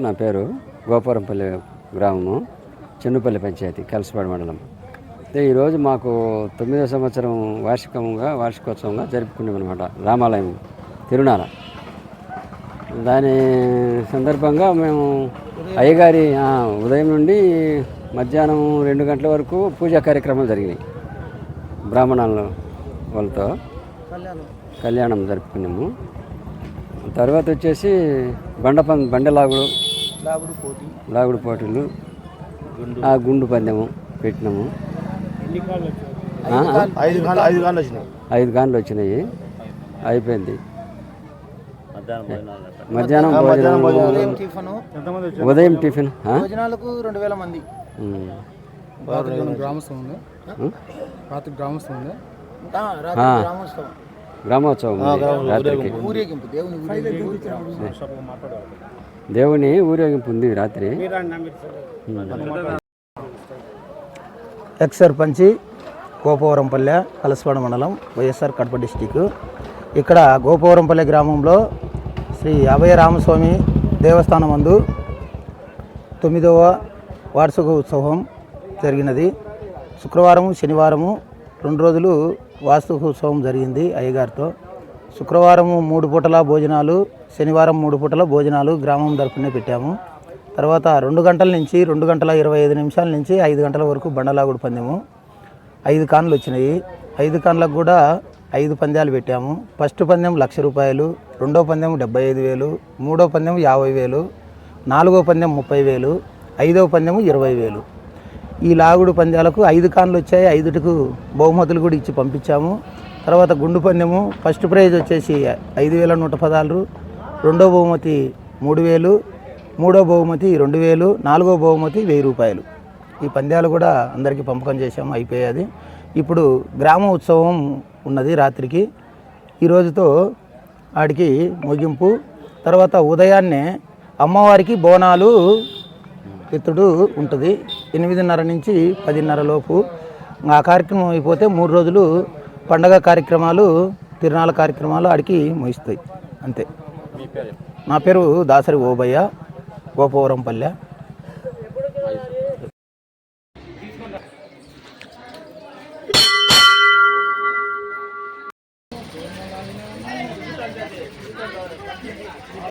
నా పేరు గోపురంపల్లి గ్రామము, చెన్నుపల్లి పంచాయతీ, కలసపాడు మండలం. ఈరోజు మాకు 9వ సంవత్సరం వార్షికోత్సవంగా జరుపుకున్నామన్నమాట. రామాలయం తిరునాళ. దాని సందర్భంగా మేము అయ్యగారి ఉదయం నుండి మధ్యాహ్నం 2 గంటల వరకు పూజా కార్యక్రమాలు జరిగినాయి. బ్రాహ్మణాల వాళ్ళతో కళ్యాణం జరుపుకున్నాము. తర్వాత వచ్చేసి లాగుడు పోటీలు, గుండు పందెము పెట్టినాము. 5 గాన్లు వచ్చినాయి. అయిపోయింది. మధ్యాహ్నం ఉదయం టిఫిన్ భోజనాలకు 2000 మంది. గ్రామోత్సవం రాత్రికి. దేవుని ఊరేగింపు ఉంది రాత్రి. ఎక్స్ సర్పంచి గోపవరంపల్లె, కలసపాడు మండలం, వైఎస్ఆర్ కడప డిస్టిక్. ఇక్కడ గోపవరంపల్లె గ్రామంలో శ్రీ అభయ రామస్వామి దేవస్థానం నందు 9వ వార్షిక ఉత్సవం జరిగినది. శుక్రవారము శనివారము 2 రోజులు వార్షిక ఉత్సవం జరిగింది అయ్యగారితో. శుక్రవారము 3 పూటల భోజనాలు, శనివారం 3 పూటల భోజనాలు గ్రామం తరపునే పెట్టాము. తర్వాత 2 గంటల నుంచి 2 గంటల 25 నిమిషాల నుంచి 5 గంటల వరకు బండలాగుడు పందెము. 5 కాన్లు వచ్చినాయి. 5 కాన్లకు కూడా 5 పందాలు పెట్టాము. ఫస్ట్ పందెం 1,00,000 రూపాయలు, రెండో పందెం 75,000, మూడో పందెం 50,000, నాలుగో పందెం 30,000, 5వ పందెం 20,000. ఈ లాగుడు పందాలకు 5 కాన్లు వచ్చాయి. 5కు బహుమతులు కూడా ఇచ్చి పంపించాము. తర్వాత గుండు పందెము ఫస్ట్ ప్రైజ్ వచ్చేసి 5,114, రెండో బహుమతి 3,000, మూడో బహుమతి 2,000, నాలుగో బహుమతి 1,000 రూపాయలు. ఈ పందాలు కూడా అందరికీ పంపకం చేశాము. అయిపోయాది. ఇప్పుడు గ్రామ ఉత్సవం ఉన్నది రాత్రికి. ఈరోజుతో ఆడికి ముగింపు. తర్వాత ఉదయాన్నే అమ్మవారికి బోనాలు ఎత్తుడు ఉంటుంది. 8:30 నుంచి 10:30 లోపు. ఆ కార్యక్రమం అయిపోతే 3 రోజులు పండగ కార్యక్రమాలు, తిరునాళ్ళ కార్యక్రమాలు ఆడికి ముగిస్తాయి. అంతే. నా పేరు దాసరి ఓబయ్య, గోపవరంపల్లె.